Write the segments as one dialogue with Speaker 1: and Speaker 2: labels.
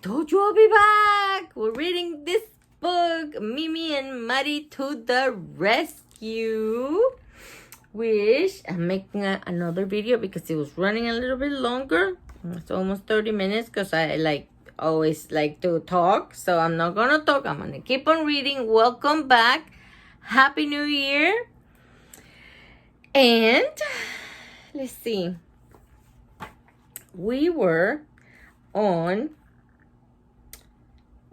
Speaker 1: told you I'll be back. We're reading this book, Mimi and Maty To The Rescue, which I'm making another video because it was running a little bit longer. It's almost 30 minutes because I always like to talk. So I'm not going to talk. I'm going to keep on reading. Welcome back. Happy New Year. And let's see. We were on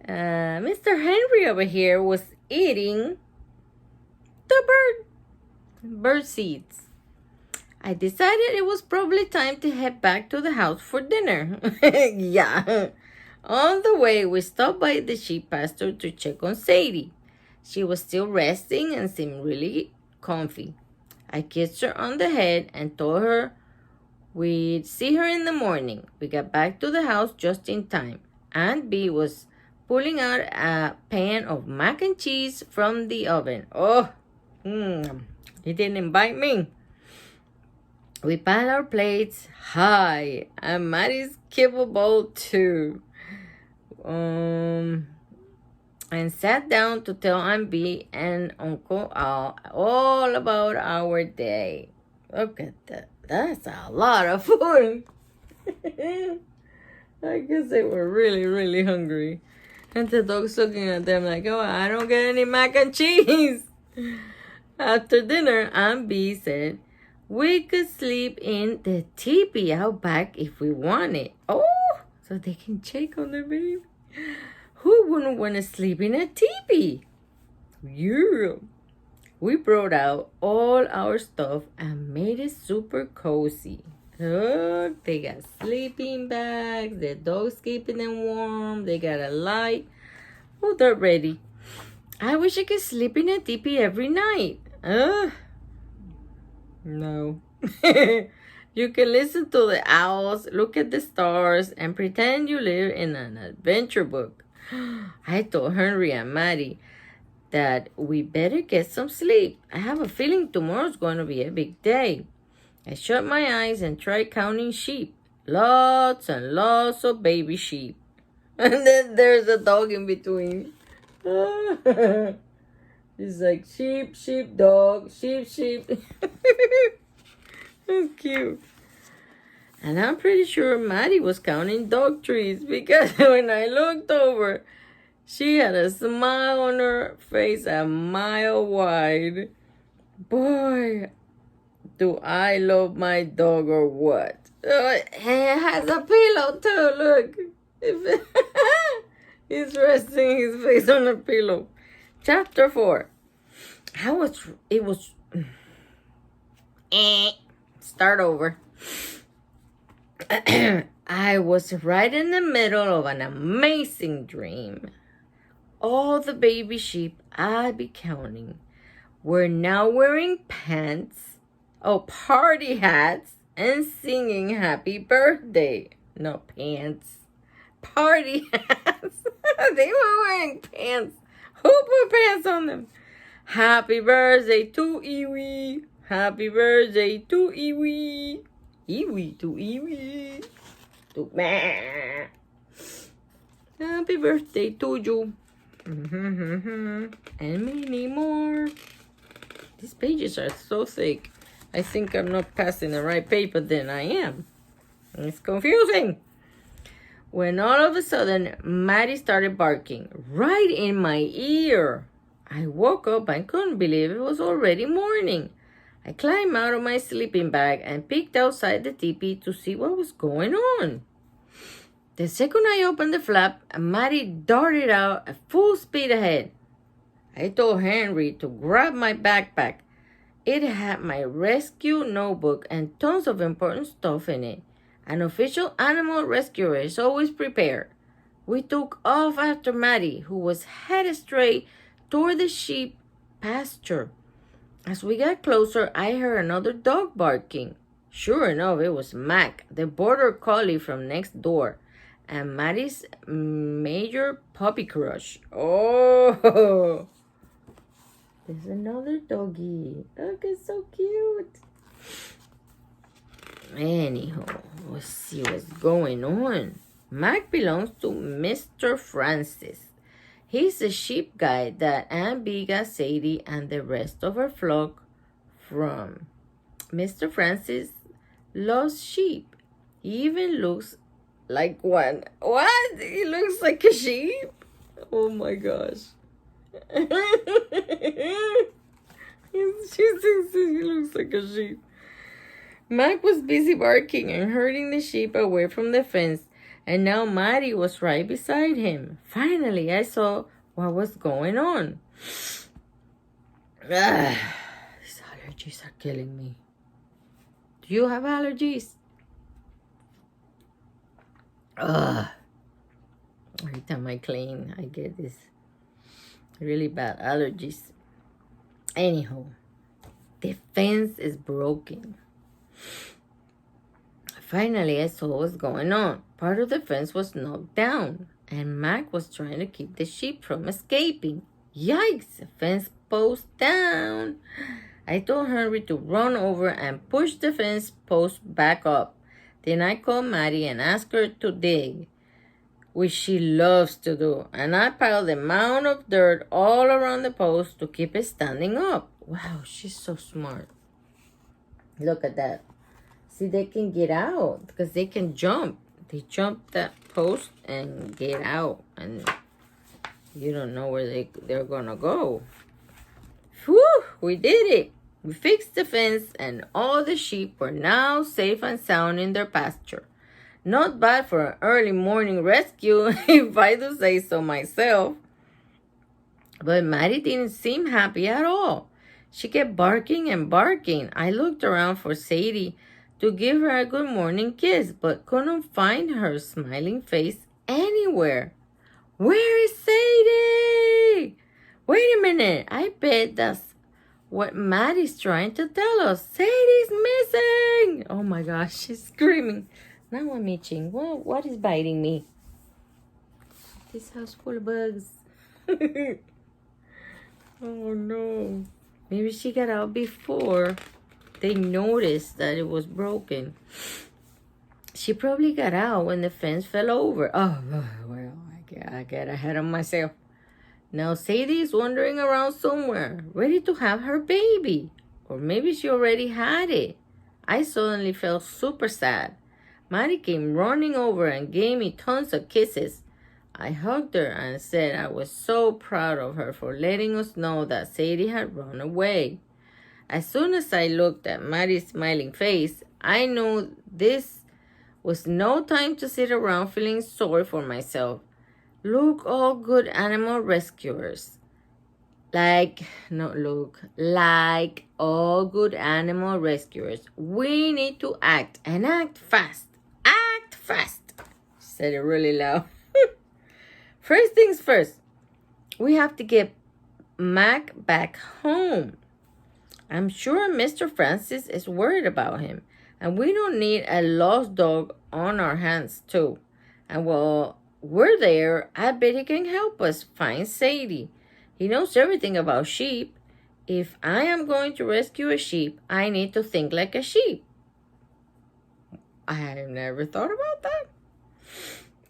Speaker 1: Mr. Henry over here was eating the bird seeds. I decided it was probably time to head back to the house for dinner. Yeah. On the way, we stopped by the sheep pasture to check on Sadie. She was still resting and seemed really comfy. I kissed her on the head and told her we'd see her in the morning. We got back to the house just in time. Aunt Bee was pulling out a pan of mac and cheese from the oven. Oh, he didn't invite me. We piled our plates high, and Maty's kibble bowl too. And sat down to tell Aunt Bee and Uncle Al all about our day. Look at that. That's a lot of food. I guess they were really, really hungry. And the dog's looking at them like, oh, I don't get any mac and cheese. After dinner, Aunt Bee said, we could sleep in the teepee out back if we wanted. Oh, so they can check on their baby. Who wouldn't want to sleep in a teepee? Yeah. We brought out all our stuff and made it super cozy. Look, they got sleeping bags. The dog's keeping them warm. They got a light. Oh, they're ready. I wish I could sleep in a teepee every night. No. You can listen to the owls, look at the stars, and pretend you live in an adventure book. I told Henry and Maty that we better get some sleep. I have a feeling tomorrow's going to be a big day. I shut my eyes and tried counting sheep. Lots and lots of baby sheep. And then there's a dog in between. It's like sheep, sheep, dog, sheep, sheep. That's cute. And I'm pretty sure Maty was counting dog trees because when I looked over, she had a smile on her face a mile wide. Boy, do I love my dog or what? It has a pillow too, look. He's resting his face on a pillow. Chapter 4. Start over. I was right in the middle of an amazing dream. All the baby sheep I'd be counting were now wearing party hats, and singing happy birthday. No, pants. Party hats. They were wearing pants. Who put pants on them? Happy birthday to Iwi. Happy birthday to Iwi. Iwi to Iwi. To meh. Happy birthday to you. And many more. These pages are so thick. I think I'm not passing the right paper than I am. It's confusing. When all of a sudden, Maty started barking right in my ear. I woke up and couldn't believe it was already morning. I climbed out of my sleeping bag and peeked outside the teepee to see what was going on. The second I opened the flap, Maty darted out at full speed ahead. I told Henry to grab my backpack. It had my rescue notebook and tons of important stuff in it. An official animal rescuer is always prepared. We took off after Maty, who was headed straight toward the sheep pasture. As we got closer, I heard another dog barking. Sure enough, it was Mac, the border collie from next door, and Maty's major puppy crush. Oh, there's another doggy. Look, it's so cute. Anyhow, let's see what's going on. Mac belongs to Mr. Francis. He's the sheep guy that Aunt Bee got Sadie and the rest of her flock from. Mr. Francis loves sheep. He even looks like one. What? He looks like a sheep? Oh my gosh. She thinks he looks like a sheep. Mac was busy barking and herding the sheep away from the fence, and now Maty was right beside him. Finally, I saw what was going on. These allergies are killing me. Do you have allergies? Every time I clean, I get this really bad allergies. Anyhow, the fence is broken. Finally, I saw what was going on. Part of the fence was knocked down, and Mac was trying to keep the sheep from escaping. Yikes! The fence post down. I told Henry to run over and push the fence post back up. Then I called Maty and asked her to dig, which she loves to do, and I piled a mound of dirt all around the post to keep it standing up. Wow, she's so smart. Look at that. See, they can get out because they can jump. They jump that post and get out, and you don't know where they're gonna go. Whew, we did it. We fixed the fence, and all the sheep were now safe and sound in their pasture. Not bad for an early morning rescue, if I do say so myself. But Maty didn't seem happy at all. She kept barking and barking. I looked around for Sadie to give her a good morning kiss, but couldn't find her smiling face anywhere. Where is Sadie? Wait a minute. I bet that's what Maty's trying to tell us. Sadie's missing. Oh my gosh, she's screaming. Now I'm itching. What is biting me? This house full of bugs. Oh no. Maybe she got out before they noticed that it was broken. She probably got out when the fence fell over. Oh, well, I get ahead of myself. Now Sadie is wandering around somewhere, ready to have her baby. Or maybe she already had it. I suddenly felt super sad. Maty came running over and gave me tons of kisses. I hugged her and said I was so proud of her for letting us know that Sadie had run away. As soon as I looked at Maty's smiling face, I knew this was no time to sit around feeling sorry for myself. Look, all good animal rescuers. Like all good animal rescuers, we need to act and act fast. Act fast. She said it really loud. First things first, we have to get Mac back home. I'm sure Mr. Francis is worried about him, and we don't need a lost dog on our hands too. And while we're there, I bet he can help us find Sadie. He knows everything about sheep. If I am going to rescue a sheep, I need to think like a sheep. I have never thought about that.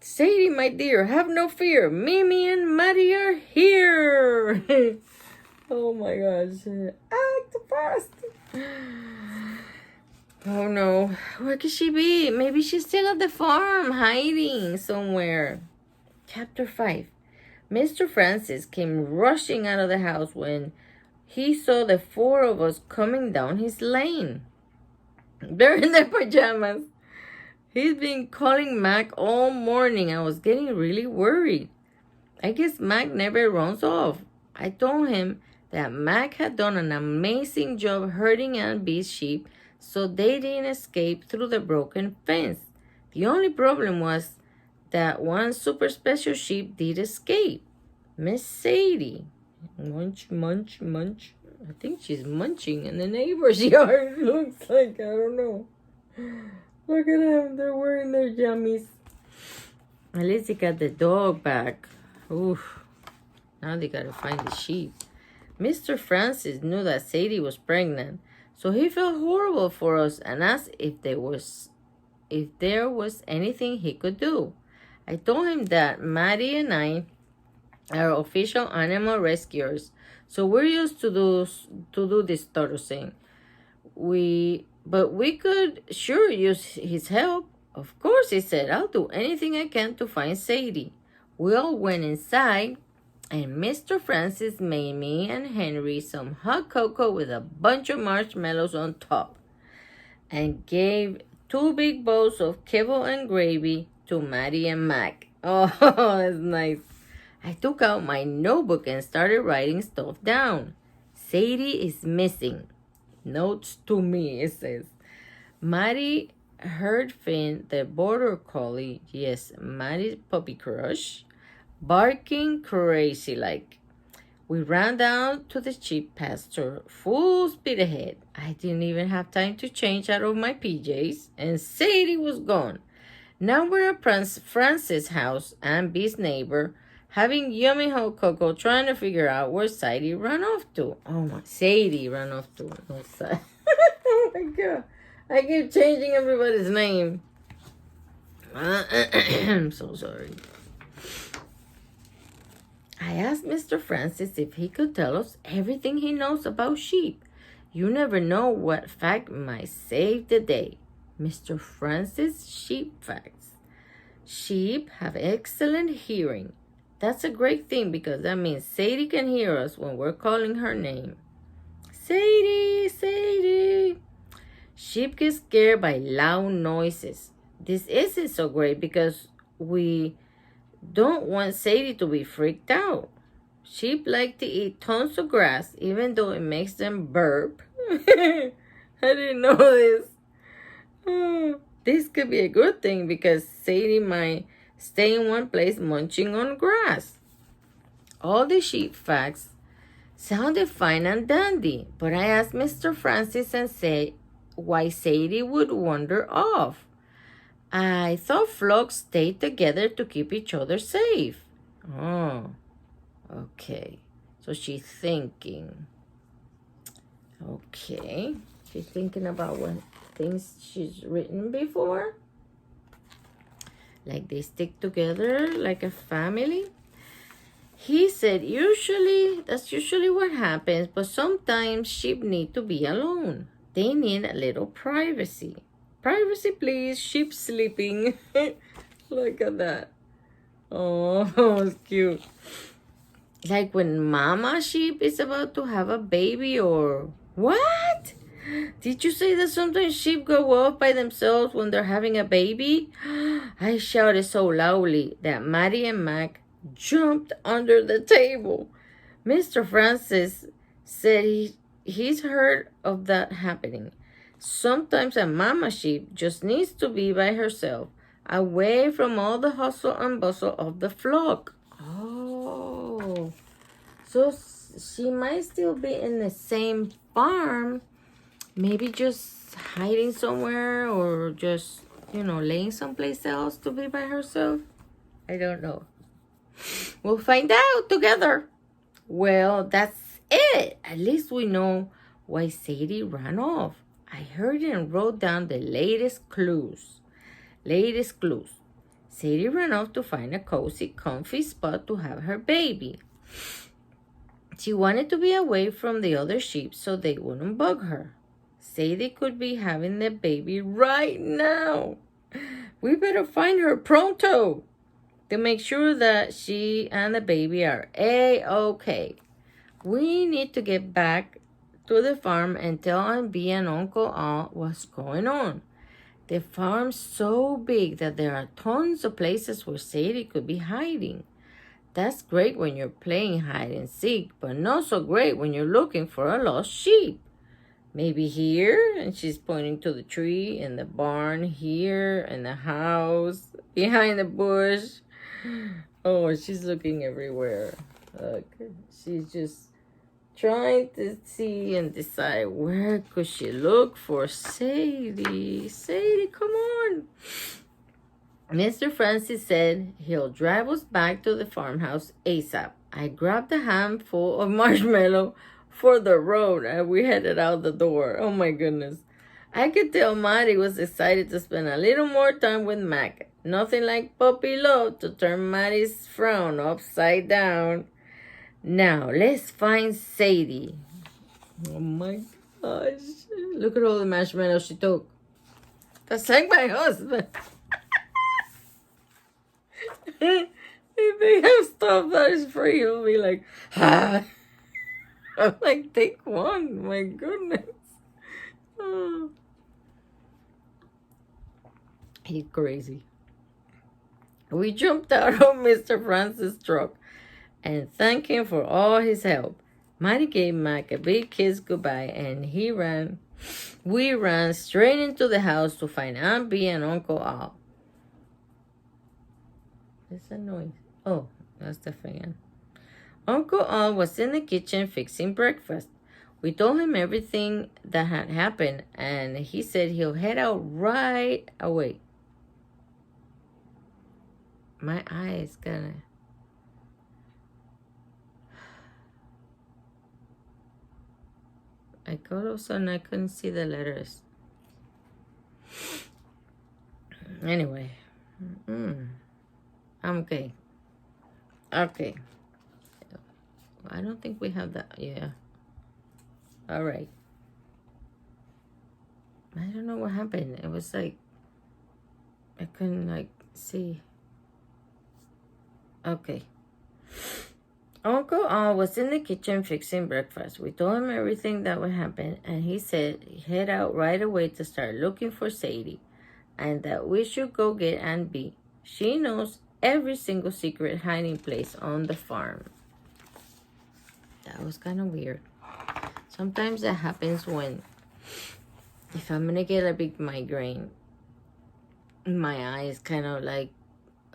Speaker 1: Sadie, my dear, have no fear. Mimi and Maty are here. Oh my gosh. Act fast. Oh no. Where could she be? Maybe she's still at the farm, hiding somewhere. Chapter 5. Mr. Francis came rushing out of the house when he saw the four of us coming down his lane. They're in their pajamas. He's been calling Mac all morning. I was getting really worried. I guess Mac never runs off. I told him that Mac had done an amazing job herding Aunt Bee's sheep so they didn't escape through the broken fence. The only problem was that one super special sheep did escape. Miss Sadie. Munch, munch, munch. I think she's munching in the neighbor's yard. Looks like, I don't know. Look at them. They're wearing their jammies. At least they got the dog back. Oof. Now they gotta find the sheep. Mr. Francis knew that Sadie was pregnant, so he felt horrible for us and asked if there was anything he could do. I told him that Maddie and I are official animal rescuers, so we're used to do this sort of thing. But we could sure use his help. Of course, he said, I'll do anything I can to find Sadie. We all went inside, and Mr. Francis made me and Henry some hot cocoa with a bunch of marshmallows on top, and gave 2 big bowls of kibble and gravy to Maddie and Mac. Oh, that's nice. I took out my notebook and started writing stuff down. Sadie is missing. Notes to me, it says. Maddie heard Finn, the border collie, yes, Maddie's puppy crush, barking crazy like. We ran down to the sheep pasture, full speed ahead. I didn't even have time to change out of my PJs, and Sadie was gone. Now we're at Francis' house and Bee's neighbor, having yummy hot cocoa, trying to figure out where Sadie ran off to. Oh my, Sadie ran off to. No, oh my God. I keep changing everybody's name. I'm so sorry. I asked Mr. Francis if he could tell us everything he knows about sheep. You never know what fact might save the day. Mr. Francis, sheep facts. Sheep have excellent hearing. That's a great thing because that means Sadie can hear us when we're calling her name. Sadie, Sadie. Sheep get scared by loud noises. This isn't so great because we don't want Sadie to be freaked out. Sheep like to eat tons of grass even though it makes them burp. I didn't know this. Oh, this could be a good thing because Sadie might stay in one place munching on grass. All the sheep facts sounded fine and dandy, but I asked Mr. Francis and said why Sadie would wander off. I thought flocks stayed together to keep each other safe. Oh, okay. So she's thinking. Okay. She's thinking about what things she's written before. Like they stick together like a family. He said that's usually what happens, but sometimes sheep need to be alone. They need a little privacy. Privacy, please. Sheep sleeping. Look at that. Oh, it's cute. Like when mama sheep is about to have a baby or... What? Did you say that sometimes sheep go off by themselves when they're having a baby? I shouted so loudly that Maddie and Mac jumped under the table. Mr. Francis said he's heard of that happening. Sometimes a mama sheep just needs to be by herself, away from all the hustle and bustle of the flock. Oh, so she might still be in the same farm, maybe just hiding somewhere or just, laying someplace else to be by herself. I don't know. We'll find out together. Well, that's it. At least we know why Sadie ran off. I heard and wrote down the latest clues. Sadie ran off to find a cozy, comfy spot to have her baby. She wanted to be away from the other sheep so they wouldn't bug her. Sadie could be having the baby right now. We better find her pronto to make sure that she and the baby are A-okay. We need to get back to the farm and tell Aunt Bea and Uncle Al what's going on. The farm's so big that there are tons of places where Sadie could be hiding. That's great when you're playing hide and seek, but not so great when you're looking for a lost sheep. Maybe here, and she's pointing to the tree, and the barn here, and the house, behind the bush. Oh, she's looking everywhere. Look, she's just trying to see and decide where could she look for Sadie. Sadie, come on. Mr. Francis said he'll drive us back to the farmhouse ASAP. I grabbed a handful of marshmallow for the road and we headed out the door. Oh my goodness. I could tell Maddie was excited to spend a little more time with Mac. Nothing like puppy love to turn Maty's frown upside down. Now, let's find Sadie. Oh my gosh. Look at all the marshmallows she took. That's like my husband. If they have stuff that is free, he'll be like, ah. I'm like, take one. My goodness. Oh. He's crazy. We jumped out of Mr. Francis' truck and thanked him for all his help. Maty gave Mac a big kiss goodbye, and we ran straight into the house to find Aunt Bee and Uncle Al. What's that noise? Oh, that's the fan. Uncle Al was in the kitchen fixing breakfast. We told him everything that had happened, and he said he'll head out right away. My eye is gonna... Like all of a sudden I couldn't see the letters. Anyway. I'm okay. Okay. I don't think we have that. Yeah. All right. I don't know what happened. It was like I couldn't like see. Okay. Uncle Al was in the kitchen fixing breakfast. We told him everything that would happen, and he said he'd head out right away to start looking for Sadie, and that we should go get Aunt Bee. She knows every single secret hiding place on the farm. That was kind of weird. Sometimes that happens when, if I'm gonna get a big migraine, my eye is kind of like,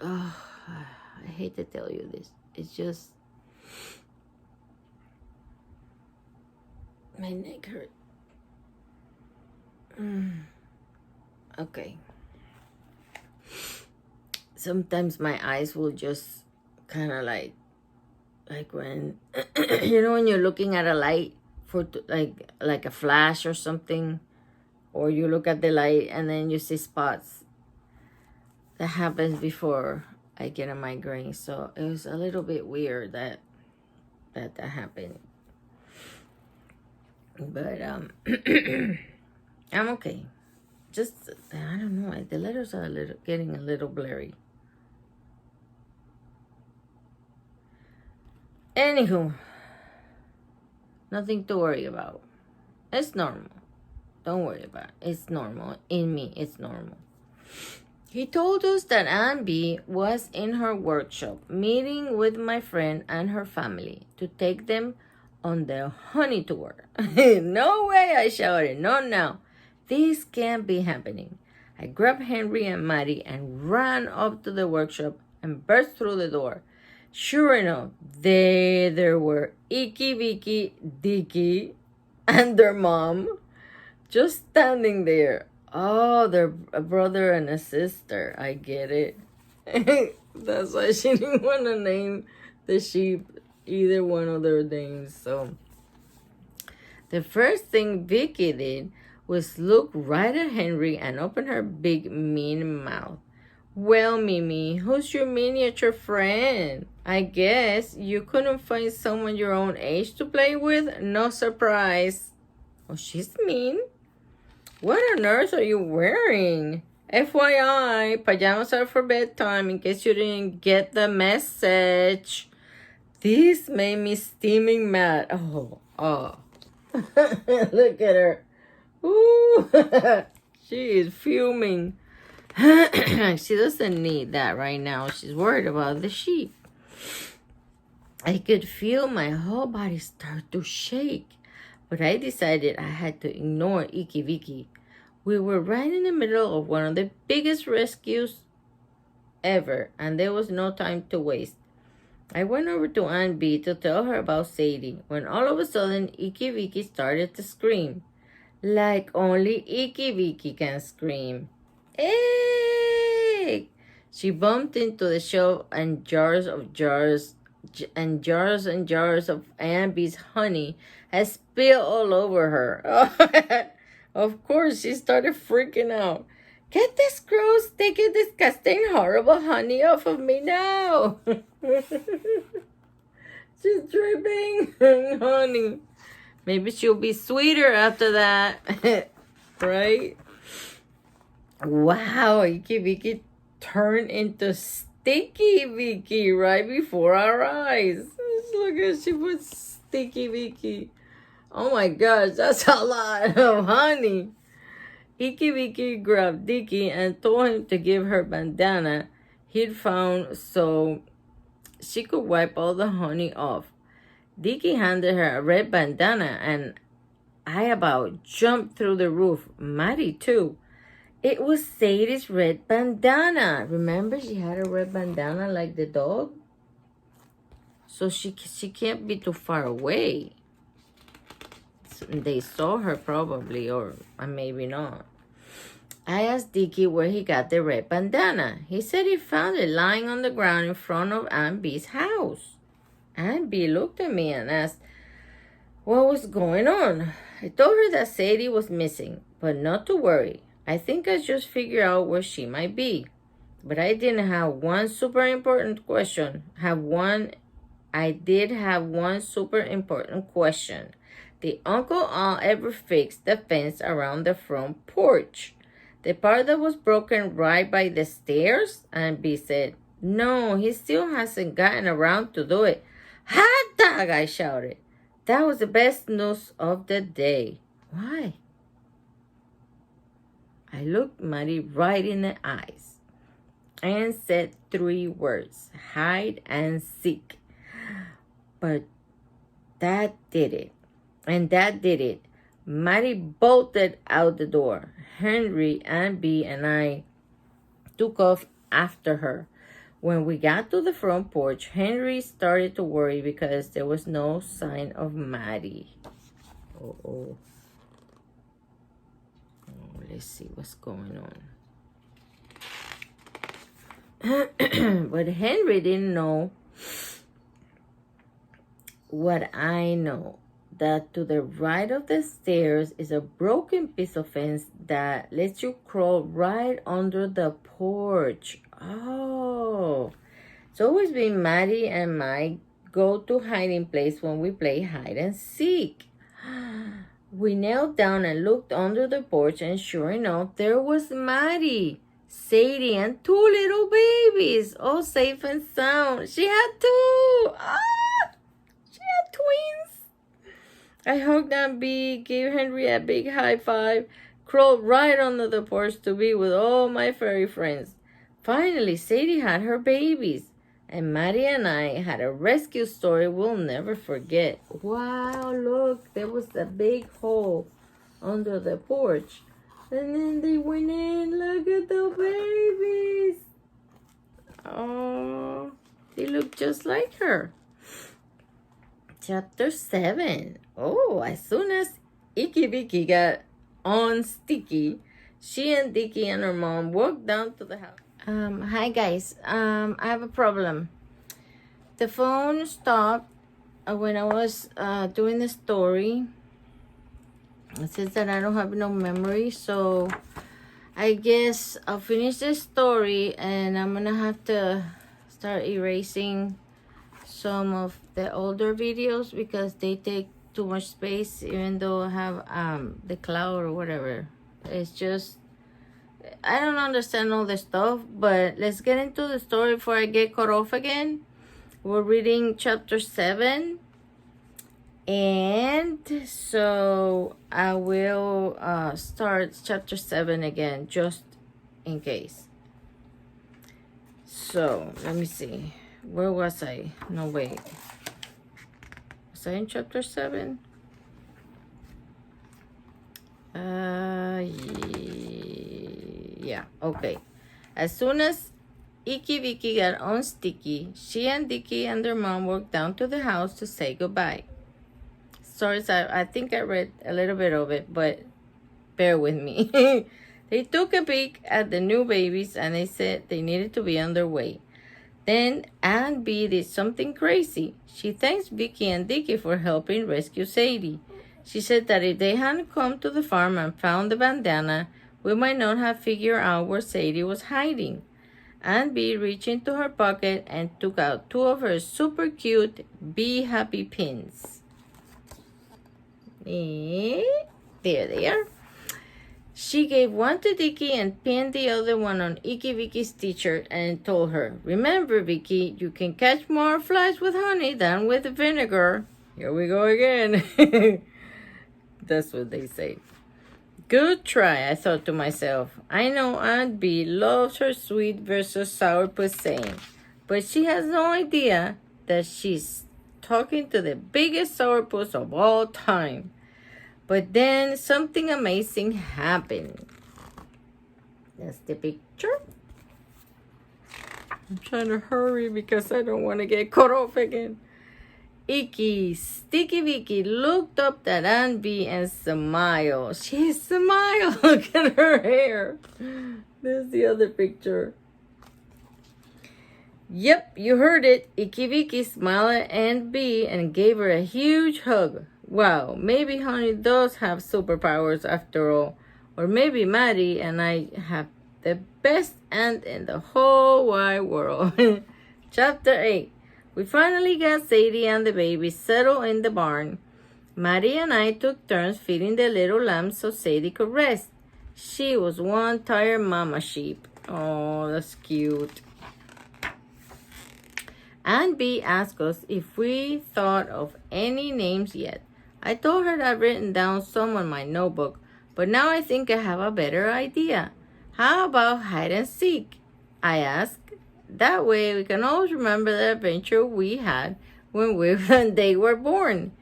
Speaker 1: oh, I hate to tell you this. It's just, my neck hurt. Okay. Sometimes my eyes will just kind of like when, you know, when you're looking at a light for like a flash or something, or you look at the light and then you see spots. That happens before I get a migraine, so it was a little bit weird that happened. But I'm okay. Just I don't know. The letters are getting a little blurry. Anywho, nothing to worry about. It's normal. Don't worry about it. It's normal. In me, it's normal. He told us that Aunt Bee was in her workshop meeting with my friend and her family to take them on their honey tour. No way, I shouted. No. This can't be happening. I grabbed Henry and Maty and ran up to the workshop and burst through the door. Sure enough, there were Icky, Vicky, Dicky, and their mom just standing there. Oh, they're a brother and a sister. I get it. That's why she didn't want to name the sheep either one of their names. So the first thing Vicky did was look right at Henry and open her big mean mouth. Well, Mimi, who's your miniature friend? I guess you couldn't find someone your own age to play with? No surprise. Oh, she's mean. What on earth are you wearing? FYI, pajamas are for bedtime in case you didn't get the message. This made me steaming mad. Oh. Look at her. Ooh. She is fuming. She doesn't need that right now. She's worried about the sheep. I could feel my whole body start to shake, but I decided I had to ignore Icky Vicky. We were right in the middle of one of the biggest rescues ever, and there was no time to waste. I went over to Aunt Bee to tell her about Sadie, when all of a sudden Icky Vicky started to scream. Like only Icky Vicky can scream. Hey! She bumped into the shelf, and jars and jars of Aunt Bee's honey had spilled all over her. Of course, she started freaking out. Get this gross, sticky, disgusting, horrible honey off of me now. She's dripping honey. Maybe she'll be sweeter after that. Right? Wow, Icky Vicky turned into Sticky Vicky right before our eyes. Look at she put Sticky Vicky. Oh my gosh, that's a lot of honey. Icky Vicky grabbed Dicky and told him to give her bandana he'd found so she could wipe all the honey off. Dicky handed her a red bandana and I about jumped through the roof. Maty too. It was Sadie's red bandana. Remember she had a red bandana like the dog? So she can't be too far away. They saw her probably, or maybe not. I asked Dicky where he got the red bandana. He said he found it lying on the ground in front of Aunt Bee's house. Aunt Bee looked at me and asked what was going on. I told her that Sadie was missing, but not to worry. I think I just figured out where she might be. But I didn't have one super important question. I did have one super important question. Did Uncle Al ever fix the fence around the front porch? The part that was broken right by the stairs? And B said, no, he still hasn't gotten around to do it. Hot dog, I shouted. That was the best news of the day. Why? I looked Maty right in the eyes and said 3 words, hide and seek. But that did it. And that did it. Maty bolted out the door. Henry, Aunt Bee, and I took off after her. When we got to the front porch, Henry started to worry because there was no sign of Maty. Oh, let's see what's going on. But Henry didn't know what I know. That to the right of the stairs is a broken piece of fence that lets you crawl right under the porch. Oh, it's always been Maty and my go-to hiding place when we play hide and seek. We knelt down and looked under the porch, and sure enough, there was Maty, Sadie, and 2 little babies, all safe and sound. She had 2. She had twins. I hugged Aunt Bee, gave Henry a big high five, crawled right under the porch to be with all my furry friends. Finally, Sadie had her babies, and Maty and I had a rescue story we'll never forget. Wow, look, there was a big hole under the porch. And then they went in. Look at the babies. Oh, they look just like her. Chapter 7. Oh, as soon as Icky Vicky got on Sticky, she and Dicky and her mom walked down to the house. Hi guys. I have a problem. The phone stopped when I was doing the story. It says that I don't have no memory, so I guess I'll finish this story and I'm gonna have to start erasing some of the older videos because they take too much space, even though I have the cloud or whatever. It's just I don't understand all the stuff, but let's get into the story before I get cut off again. We're reading chapter 7, and so I will start chapter 7 again just in case. So let me see, where was I? No, wait, was I in chapter 7? Yeah, okay. As soon as Icky Vicky got on Sticky, she and Dicky and their mom walked down to the house to say goodbye. Sorry, I think I read a little bit of it, but bear with me. They took a peek at the new babies and they said they needed to be on their way. Then Aunt Bee did something crazy. She thanked Vicky and Dicky for helping rescue Sadie. She said that if they hadn't come to the farm and found the bandana, we might not have figured out where Sadie was hiding. Aunt Bee reached into her pocket and took out two of her super cute Be Happy pins. There they are. She gave one to Dicky and pinned the other one on Icky Vicky's t-shirt and told her, "Remember, Vicky, you can catch more flies with honey than with vinegar." Here we go again. That's what they say. Good try, I thought to myself. I know Aunt Bee loves her sweet versus sourpuss saying, but she has no idea that she's talking to the biggest sourpuss of all time. But then something amazing happened. That's the picture. I'm trying to hurry because I don't want to get cut off again. Icky, Sticky Vicky looked up at Aunt Bee and smiled. She smiled. Look at her hair. There's the other picture. Yep, you heard it. Icky Vicky smiled at Aunt Bee and gave her a huge hug. Wow, maybe honey does have superpowers after all. Or maybe Maddie and I have the best aunt in the whole wide world. Chapter 8. We finally got Sadie and the baby settled in the barn. Maddie and I took turns feeding the little lambs so Sadie could rest. She was one tired mama sheep. Oh, that's cute. Aunt Bee asked us if we thought of any names yet. I told her I'd written down some on my notebook, but now I think I have a better idea. How about hide and seek? I asked. That way we can always remember the adventure we had when they were born.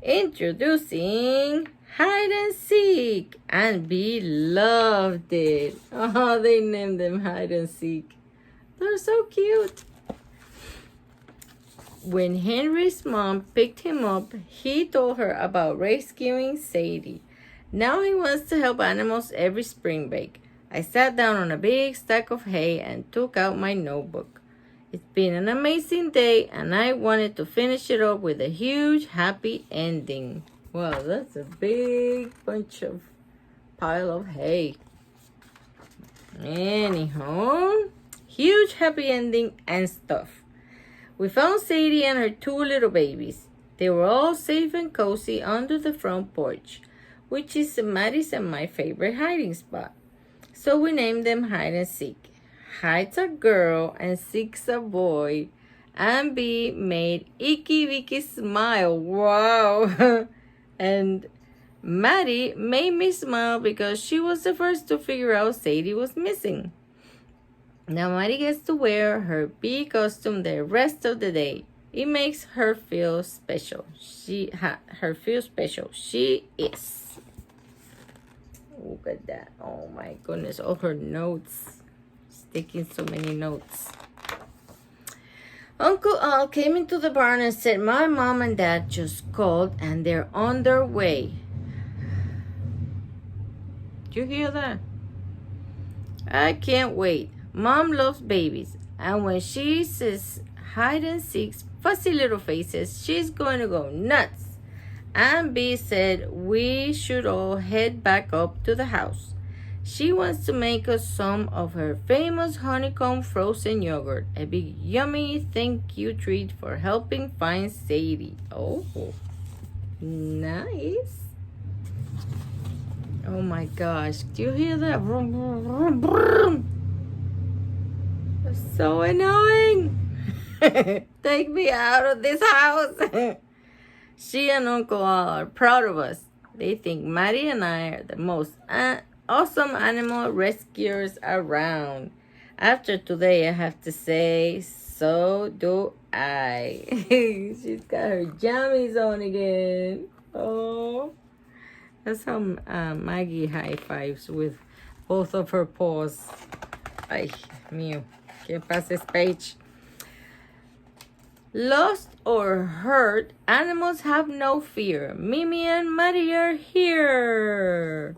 Speaker 1: Introducing hide and seek. Aunt Bee loved it. Oh, they named them hide and seek. They're so cute. When Henry's mom picked him up, he told her about rescuing Sadie. Now he wants to help animals every spring break. I sat down on a big stack of hay and took out my notebook. It's been an amazing day, and I wanted to finish it up with a huge happy ending. Wow, that's a big pile of hay. Anyhow, huge happy ending and stuff. We found Sadie and her two little babies. They were all safe and cozy under the front porch, which is Maddie's and my favorite hiding spot. So we named them Hide and Seek. Hide's a girl and Seek's a boy. Aunt Bee made Icky Vicky smile. Wow. And Maddie made me smile because she was the first to figure out Sadie was missing. Now Maddie gets to wear her bee costume the rest of the day. It makes her feel special. She is. Look at that. Oh my goodness. All her notes. She's taking so many notes. Uncle Al came into the barn and said, "My mom and dad just called and they're on their way." Did you hear that? I can't wait. Mom loves babies. And when she says hide and seek's fussy little faces, she's going to go nuts. Aunt Bee said we should all head back up to the house. She wants to make us some of her famous honeycomb frozen yogurt. A big yummy thank you treat for helping find Sadie. Oh, nice. Oh my gosh. Do you hear that? Vroom, vroom, vroom, vroom. That's so annoying. Take me out of this house. She and Uncle Al are proud of us. They think Maddie and I are the most awesome animal rescuers around. After today, I have to say, so do I. She's got her jammies on again. Oh, that's how Maggie high fives with both of her paws. Ay, mío, que pases page. Lost or hurt, animals have no fear. Mimi and Maddie are here.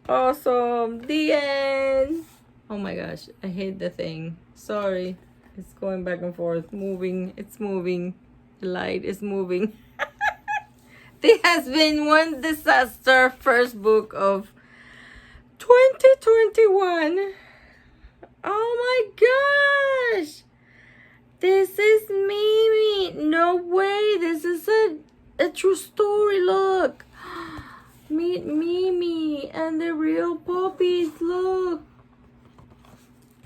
Speaker 1: Awesome. The end. Oh my gosh, I hate the thing. Sorry. It's going back and forth. Moving. It's moving. The light is moving. There has been one disaster. First book of 2021. Oh my gosh. This is Mimi. No way. This is a true story. Look. Meet Mimi and the real puppies. Look.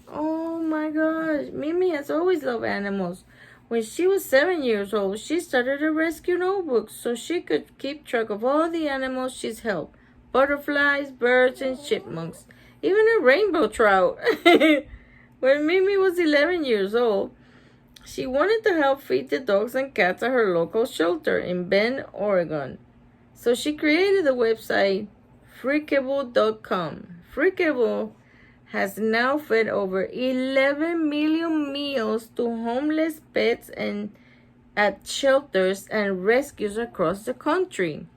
Speaker 1: Oh my gosh. Mimi has always loved animals. When she was 7 years old, she started a rescue notebook so she could keep track of all the animals she's helped. Butterflies, birds, and chipmunks. Even a rainbow trout. When Mimi was 11 years old, she wanted to help feed the dogs and cats at her local shelter in Bend, Oregon. So she created the website freakable.com. Freakable has now fed over 11 million meals to homeless pets and at shelters and rescues across the country.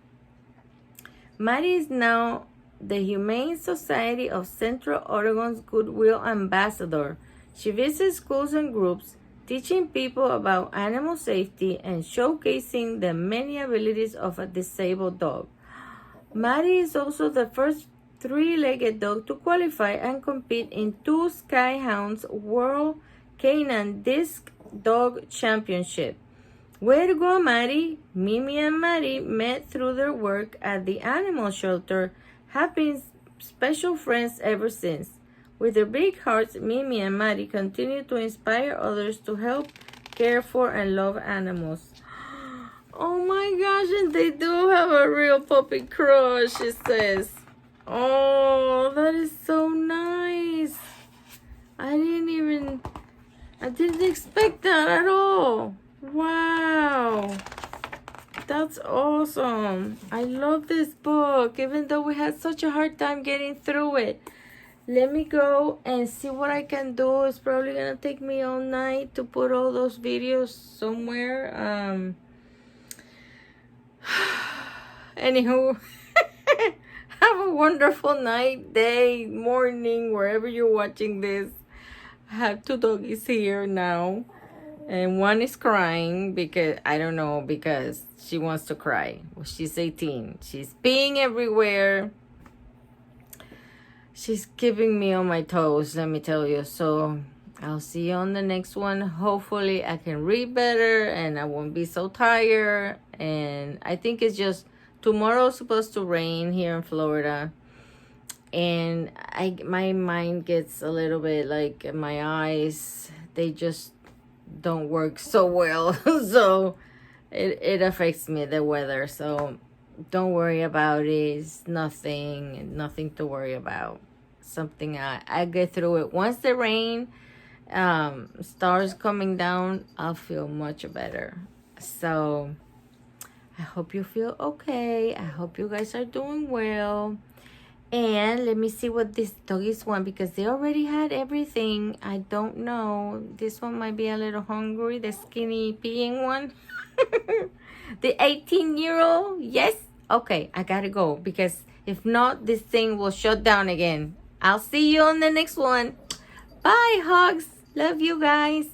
Speaker 1: Maty is now the Humane Society of Central Oregon's Goodwill Ambassador. She visits schools and groups, teaching people about animal safety and showcasing the many abilities of a disabled dog. Maty is also the first three-legged dog to qualify and compete in 2 Skyhounds World Canine Disc Dog Championship. Way to go, Maty! Mimi and Maty met through their work at the animal shelter, have been special friends ever since. With their big hearts, Mimi and Maty continue to inspire others to help, care for, and love animals. Oh my gosh, and they do have a real puppy crush, it says. Oh, that is so nice. I didn't expect that at all. Wow. That's awesome. I love this book, even though we had such a hard time getting through it. Let me go and see what I can do. It's probably going to take me all night to put all those videos somewhere. Anywho, have a wonderful night, day, morning, wherever you're watching this. I have 2 doggies here now. And one is crying because, I don't know, because she wants to cry. Well, she's 18. She's peeing everywhere. She's keeping me on my toes, let me tell you. So I'll see you on the next one. Hopefully I can read better and I won't be so tired. And I think it's just tomorrow's supposed to rain here in Florida. And my mind gets a little bit like my eyes, they just don't work so well. So it affects me, the weather. So don't worry about it. It's nothing to worry about. Something I get through it. Once the rain starts coming down, I'll feel much better. So I hope you feel okay. I hope you guys are doing well. And let me see what these doggies want, because they already had everything. I don't know. This one might be a little hungry. The skinny peeing one. The 18-year-old. Yes. Okay, I gotta go, because if not, this thing will shut down again. I'll see you on the next one. Bye, hugs. Love you guys.